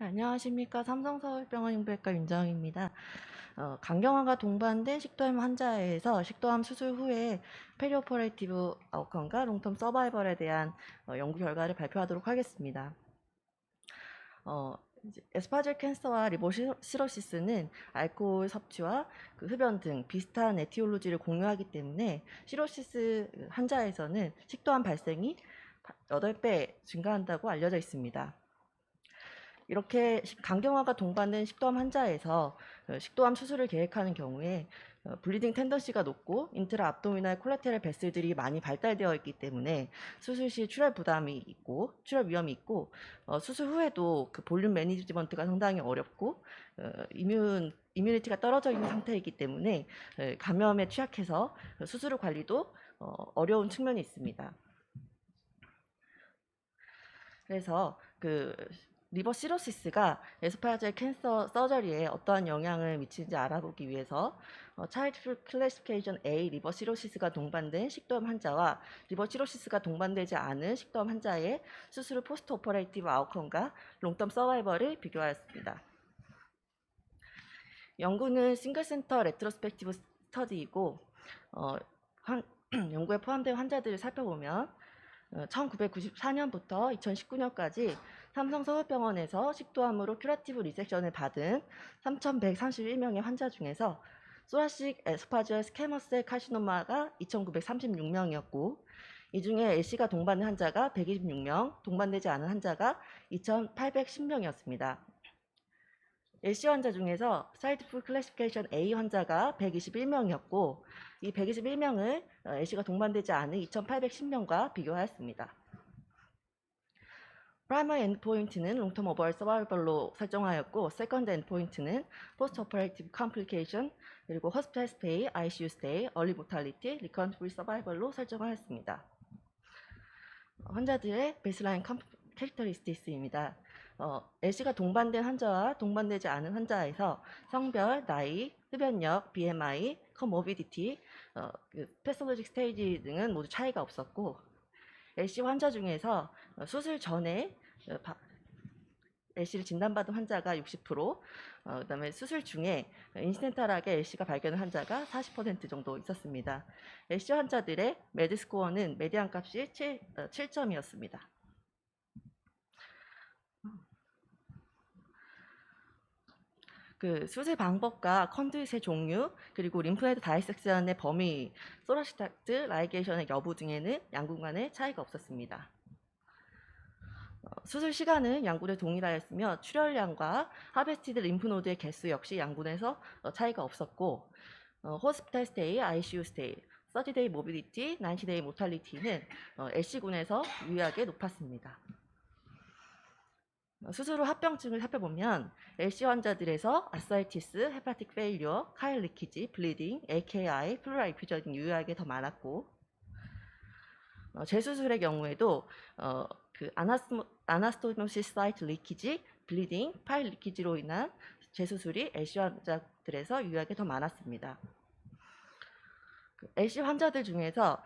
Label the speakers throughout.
Speaker 1: 안녕하십니까. 삼성서울병원 흉부외과 윤정입니다. 강경화가 동반된 식도암 환자에서 식도암 수술 후에 페리오퍼레이티브 아웃컴과 롱텀 서바이벌에 대한 연구 결과를 발표하도록 하겠습니다. 에스파질 캔서와 리보시로시스는 알코올 섭취와 흡연 등 비슷한 에티올로지를 공유하기 때문에 시로시스 환자에서는 식도암 발생이 8배 증가한다고 알려져 있습니다. 이렇게 강경화가 동반된 식도암 환자에서 식도암 수술을 계획하는 경우에 블리딩 텐던시가 높고 인트라 압도미널 콜라테럴 베슬들이 많이 발달되어 있기 때문에 수술 시 출혈 부담이 있고 출혈 위험이 있고 수술 후에도 그 볼륨 매니지먼트가 상당히 어렵고 이뮤니티가 떨어져 있는 상태이기 때문에 감염에 취약해서 수술 후 관리도 어려운 측면이 있습니다. 그래서 리버 시로시스가 에소파지얼 캔서 서저리에 어떠한 영향을 미치는지 알아보기 위해서 차일드 클래시피케이션 A 리버 시로시스가 동반된 식도암 환자와 리버 시로시스가 동반되지 않은 식도암 환자의 수술 후 포스트 오퍼레이티브 아웃컴과 롱텀 서바이벌을 비교하였습니다. 연구는 싱글센터 레트로스펙티브 스터디이고 연구에 포함된 환자들을 살펴보면 1994년부터 2019년까지 삼성서울병원에서 식도암으로 큐라티브 리섹션을 받은 3,131명의 환자 중에서 소라식 에스파지얼 스퀘머스 카시노마가 2,936명이었고 이 중에 LC가 동반된 환자가 126명, 동반되지 않은 환자가 2,810명이었습니다. LC 환자 중에서 사이드 풀 클래시피케이션 A 환자가 121명이었고 이 121명을 LC가 동반되지 않은 2,810명과 비교하였습니다. 프라이머리 엔드포인트는 롱텀 오버올 서바이벌로 설정하였고 세컨드 엔드포인트는 포스트 오퍼레이티브 컴플리케이션 그리고 호스피탈 스테이, ICU 스테이, 얼리 모탈리티, 리컨트 프리 서바이벌로 설정하였습니다. 환자들의 베이스라인 캐릭터리스틱스입니다. LC가 동반된 환자와 동반되지 않은 환자에서 성별, 나이, 흡연력, BMI, 커모비디티, 패솔로직 스테이지 등은 모두 차이가 없었고 LC 환자 중에서 수술 전에 LC를 진단받은 환자가 60%, 그다음에 수술 중에 인시덴탈하게 LC가 발견한 환자가 40% 정도 있었습니다. LC 환자들의 매드 스코어는 메디안 값이 7점이었습니다. 수술 방법과 컨듀잇의 종류, 그리고 림프노드 다이섹션의 범위, 소라시탁트 라이게이션의 여부 등에는 양군 간에 차이가 없었습니다. 수술 시간은 양군에 동일하였으며 출혈량과 하베스티드 림프노드의 개수 역시 양군에서 차이가 없었고 호스피탈 스테이, ICU 스테이, 30데이 모빌리티, 90데이 모탈리티는 LC군에서 유의하게 높았습니다. 수술 후 합병증을 살펴보면 LC 환자들에서 아사이티스, 헤파틱 페일리어, 카일 리키지, 블리딩, AKI, 플루랄 이퓨전 등 유의하게 더 많았고 재수술의 경우에도 아나스토모시스 사이트 리키지, 블리딩, 파일 리키지로 인한 재수술이 LC 환자들에서 유의하게 더 많았습니다. LC 환자들 중에서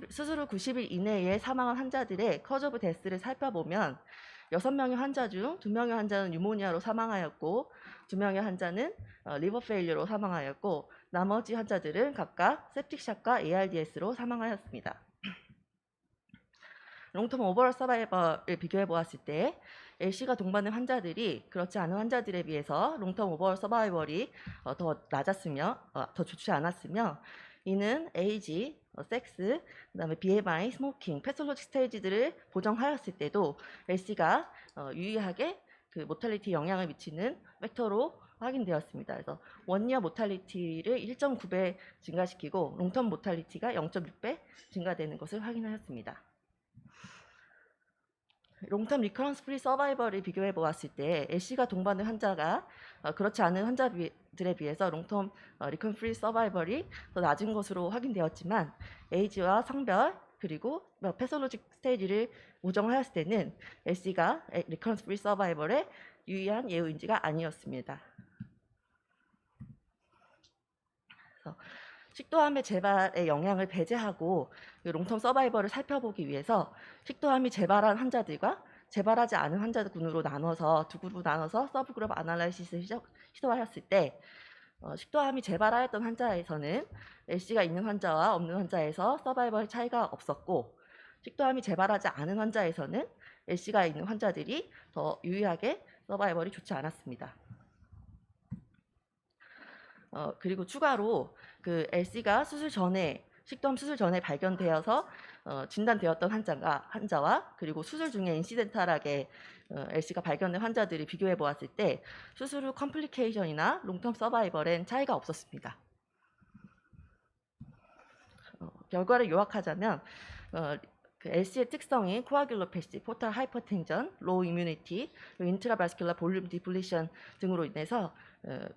Speaker 1: 수술 후 90일 이내에 사망한 환자들의 커즈 오브 데스를 살펴보면 6명의 환자 중 2명의 환자는 유모니아로 사망하였고 2명의 환자는 리버 페일리어로 사망하였고 나머지 환자들은 각각 septic샷과 ARDS로 사망하였습니다. 롱텀 오버롤 서바이벌을 비교해 보았을 때 LC가 동반된 환자들이 그렇지 않은 환자들에 비해서 롱텀 오버롤 서바이벌이 더 낮았으며 더 좋지 않았으며 이는 에이지, 섹스, 그다음에 BMI, 스모킹, 패솔로직 스테이지들을 보정하였을 때도 LC가 유의하게 모탈리티 영향을 미치는 팩터로 확인되었습니다. 그래서 원이어 모탈리티를 1.9배 증가시키고 롱텀 모탈리티가 0.6배 증가되는 것을 확인하였습니다. 롱텀 리커런스 프리 서바이벌을 비교해 보았을 때 LC가 동반된 환자가 그렇지 않은 환자들에 비해서 롱텀 리커런스 프리 서바이벌이 더 낮은 것으로 확인되었지만 에이지와 성별 그리고 패솔로직 스테이지를 보정하였을 때는 LC가 리커런스 프리 서바이벌에 유의한 예우인지가 아니었습니다. 그래서 식도암의 재발의 영향을 배제하고 롱텀 서바이벌을 살펴보기 위해서 식도암이 재발한 환자들과 재발하지 않은 환자군으로 나눠서 두 그룹으로 나눠서 서브그룹 아날라이시스를 시도하였을 때 식도암이 재발하였던 환자에서는 LC가 있는 환자와 없는 환자에서 서바이벌 차이가 없었고, 식도암이 재발하지 않은 환자에서는 LC가 있는 환자들이 더 유의하게 서바이벌이 좋지 않았습니다. 그리고 추가로 그 LC가 식도암 수술 전에 발견되어서 진단되었던 환자와 그리고 수술 중에 인시덴탈하게 LC가 발견된 환자들이 비교해 보았을 때 수술 후 컴플리케이션이나 롱텀 서바이벌엔 차이가 없었습니다. 결과를 요약하자면 그 LC의 특성인 코아귤로패시, 포탈 하이퍼텐전, 로우 이뮤니티, 인트라바스큘라 볼륨 디플리션 등으로 인해서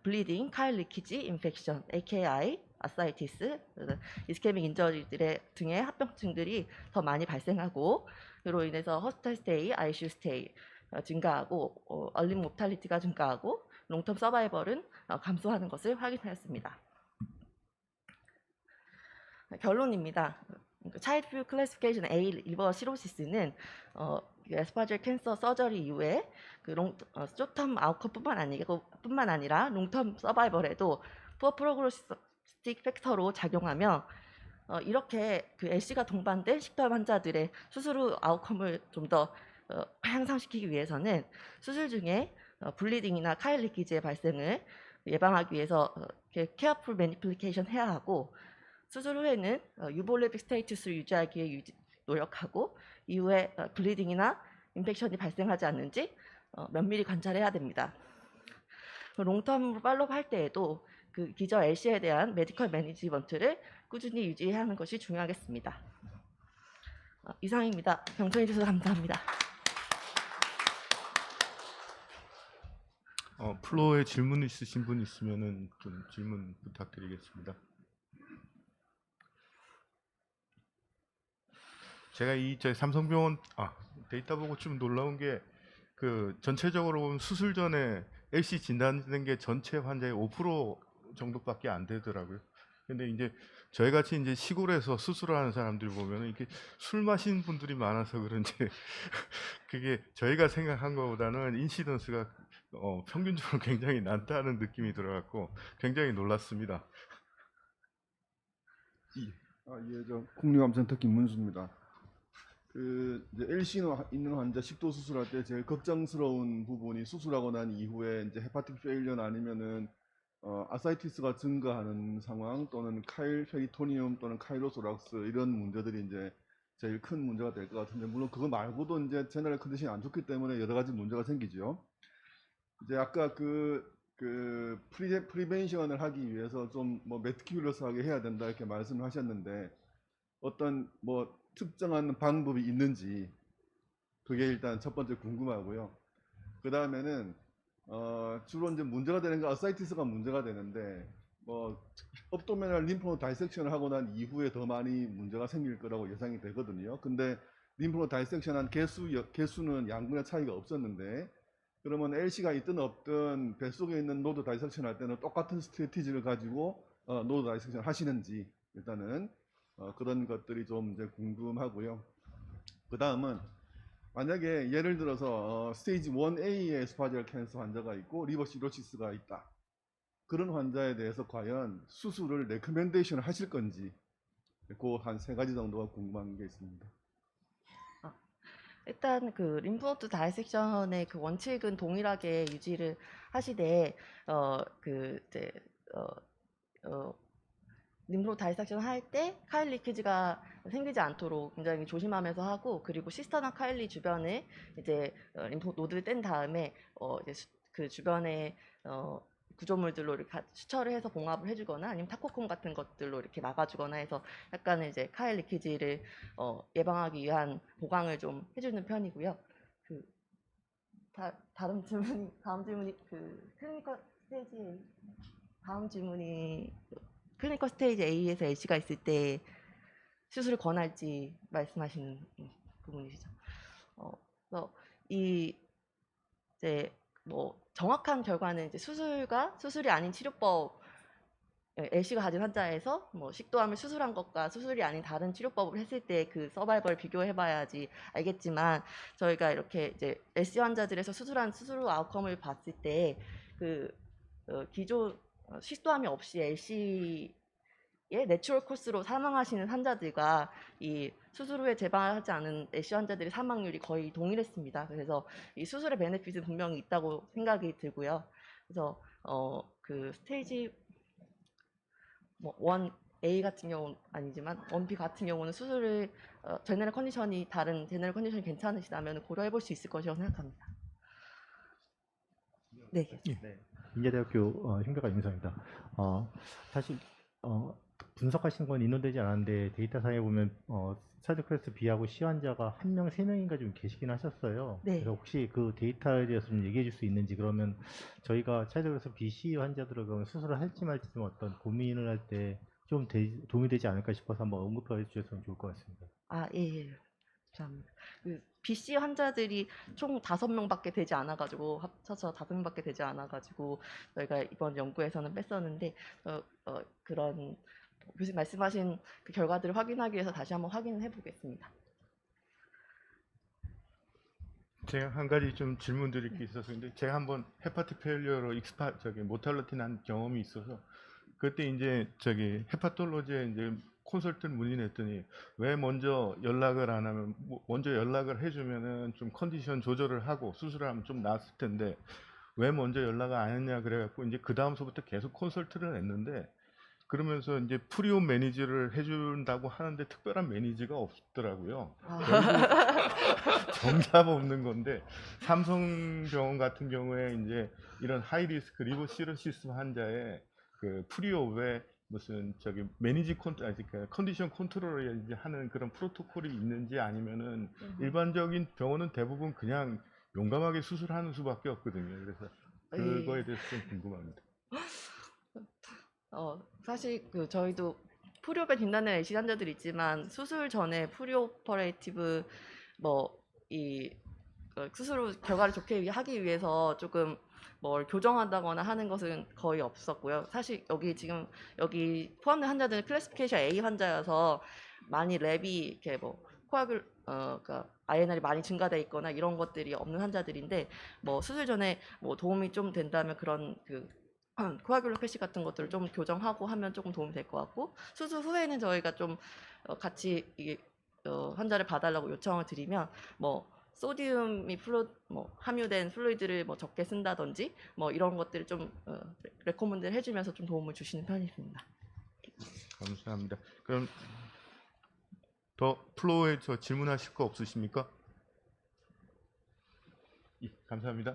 Speaker 1: 블리딩, 카일 리키지, 인펙션, AKI, 아사이티스, 이스케믹 인저리 등의 합병증들이 더 많이 발생하고, 그로 인해서 허스피탈 스테이, ICU 스테이 증가하고 얼리 모탈리티가 증가하고 롱텀 서바이벌은 감소하는 것을 확인하였습니다. 결론입니다. 차일드 클래시피케이션 A 리버 시로시스는 에스파젤 캔서 서저리 이후에 그 쇼텀 아웃컴뿐만 아니라 롱텀 서바이벌에도 푸어 프로그노스틱 팩터로 작용하며 이렇게 그 LC가 동반된 식도암 환자들의 수술 후 아웃컴을 좀 더 향상시키기 위해서는 수술 중에 블리딩이나 카일 리키지의 발생을 예방하기 위해서 케어풀 매니플리케이션 해야 하고, 수술 후에는 유볼리틱 스테이투스를 유지하기 위해 노력하고, 이후에 블리딩이나 인펙션이 발생하지 않는지 면밀히 관찰해야 됩니다. 롱텀으로 팔로우 할 때에도 그 기저 LC에 대한 메디컬 매니지먼트를 꾸준히 유지하는 것이 중요하겠습니다. 이상입니다. 경청해 주셔서 감사합니다.
Speaker 2: 플로어에 질문 있으신 분 있으면은 좀 질문 부탁드리겠습니다. 제가 제 삼성병원 데이터 보고 좀 놀라운 게 그 전체적으로 보면 수술 전에 LC 진단된 게 전체 환자의 5% 정도밖에 안 되더라고요. 근데 이제 저희 같이 이제 시골에서 수술을 하는 사람들 보면은 이렇게 술 마시는 분들이 많아서 그런지 그게 저희가 생각한 것보다는 인시던스가 평균적으로 굉장히 낮다는 느낌이 들어갖고 굉장히 놀랐습니다.
Speaker 3: 예, 저 국립암센터 김문수입니다. 이제 LC가 있는 환자 식도 수술할 때 제일 걱정스러운 부분이 수술하고 난 이후에 이제 헤파틱 페일리언 아니면은 아사이티스가 증가하는 상황, 또는 카일 페리토니움 또는 카이로소락스, 이런 문제들이 이제 제일 큰 문제가 될 것 같은데, 물론 그거 말고도 이제 제너럴 컨디션이 안 좋기 때문에 여러 가지 문제가 생기죠. 이제 아까 프리벤션을 하기 위해서 좀 뭐 메티큘러스하게 해야 된다 이렇게 말씀하셨는데, 어떤 뭐 특정한 방법이 있는지 그게 일단 첫 번째 궁금하고요. 그 다음에는 주로 이제 문제가 되는 게 아사이티스가 문제가 되는데, 뭐 업도미널 림프노 다이섹션을 하고 난 이후에 더 많이 문제가 생길 거라고 예상이 되거든요. 근데 림프노 다이섹션한 개수는 양분의 차이가 없었는데, 그러면 LC가 있든 없든 뱃속에 있는 노드 다이섹션 할 때는 똑같은 스트래티지를 가지고 노드 다이섹션 하시는지, 일단은 그런 것들이 좀 이제 궁금하고요. 그 다음은 만약에 예를 들어서 스테이지 1A의 에스파젤 캔서 환자가 있고 리버 시로시스가 있다. 그런 환자에 대해서 과연 수술을 레커멘데이션을 하실 건지, 그 한 3가지 정도가 궁금한 게 있습니다.
Speaker 1: 일단 그 림프노드 다이섹션의 그 원칙은 동일하게 유지를 하시되 림프노드 다이섹션 할 때 카일 리키지가 생기지 않도록 굉장히 조심하면서 하고, 그리고 시스터나 카일리 주변에 이제 림프 노드를 뗀 다음에 이제 그 주변에 구조물들로 이렇게 수처를 해서 봉합을 해주거나 아니면 타코콘 같은 것들로 이렇게 막아주거나 해서 약간의 이제 카일 리키지를 예방하기 위한 보강을 좀 해주는 편이고요. 다음 질문이 클리니컬 스테이지 다음 질문이 클리니컬 스테이지 A에서 LC가 있을 때 수술을 권할지 말씀하시는 부분이시죠. 그래서 이제 뭐 정확한 결과는 이제 수술과 수술이 아닌 치료법에 LC가 가진 환자에서 뭐 식도암을 수술한 것과 수술이 아닌 다른 치료법을 했을 때 그 서바이벌 비교해봐야지 알겠지만 저희가 이렇게 이제 LC 환자들에서 수술한 수술 후 아웃컴을 봤을 때 그 기존 식도암이 없이 LC의 내추럴 코스로 사망하시는 환자들과 이 수술 후에 재발하지 않은 LC 환자들의 사망률이 거의 동일했습니다. 그래서 이 수술의 베네핏은 분명히 있다고 생각이 들고요. 그래서 그 스테이지 뭐 1A 같은 경우는 아니지만 1B 같은 경우는 수술을 제너럴 컨디션이 다른 제너럴 컨디션이 괜찮으시다면 고려해 볼 수 있을 것이라고 생각합니다. 네.
Speaker 4: 네. 인제대학교 흉배과 임성입니다. 사실 분석하신 건 인용되지 않았는데 데이터상에 보면 스타드 클래스 B하고 C 환자가 1명, 3명인가 좀 계시긴 하셨어요.
Speaker 1: 네.
Speaker 4: 그래서 혹시 그 데이터에 대해서 좀 얘기해 줄 수 있는지, 그러면 저희가 스타드 클래스 B, C 환자들을 그러면 수술을 할지 말지 좀 어떤 고민을 할 때 좀 도움이 되지 않을까 싶어서 한번 언급해 주셨으면 좋을 것 같습니다.
Speaker 1: 예. 감사합니다. 그 BC 환자들이 총 5명밖에 되지 않아가지고 합쳐서 5명밖에 되지 않아가지고 저희가 이번 연구에서는 뺐었는데 그런 교수님 말씀하신 그 결과들을 확인하기 위해서 다시 한번 확인을 해보겠습니다.
Speaker 2: 제가 한 가지 좀 질문 드릴 게 있어서 근데 제가 한번 헤파티 페일리어로 모탈리티 난 경험이 있어서 그때 이제 헤파톨로지에 이제 콘설트를 문의했더니 왜 먼저 연락을 안 하면 먼저 연락을 해주면은 좀 컨디션 조절을 하고 수술을 하면 좀 나았을 텐데 왜 먼저 연락을 안 했냐 그래갖고 이제 그 다음서부터 계속 콘설트를 했는데 그러면서 이제 프리온 매니지를 해준다고 하는데 특별한 매니지가 없더라고요. 정답 없는 건데 삼성병원 같은 경우에 이제 이런 하이리스크 리버시로시스 환자의 그 프리오에 무슨 매니지 컨디션 컨트롤을 이제 하는 그런 프로토콜이 있는지 아니면은 일반적인 병원은 대부분 그냥 용감하게 수술하는 수밖에 없거든요. 그래서 그거에 대해서 좀 궁금합니다.
Speaker 1: 사실 그 저희도 프리오에 진단된 LC 환자들이 있지만 수술 전에 프리오퍼레이티브 수술 후 결과를 좋게 하기 위해서 조금 뭘 교정한다거나 하는 것은 거의 없었고요. 사실 여기 포함된 환자들은 클래시피케이션 A 환자여서 많이 랩이 이렇게 그러니까 INR이 많이 증가돼 있거나 이런 것들이 없는 환자들인데 수술 전에 도움이 좀 된다면 그런 코아귤로 패시 같은 것들을 좀 교정하고 하면 조금 도움이 될 것 같고 수술 후에는 저희가 좀 같이 환자를 봐달라고 요청을 드리면 소디움이 함유된 플루이드를 적게 쓴다든지 이런 것들을 좀 레코멘드를 해주면서 좀 도움을 주시는 편입니다.
Speaker 2: 감사합니다. 그럼 더 플로어에 질문하실 거 없으십니까? 예, 감사합니다.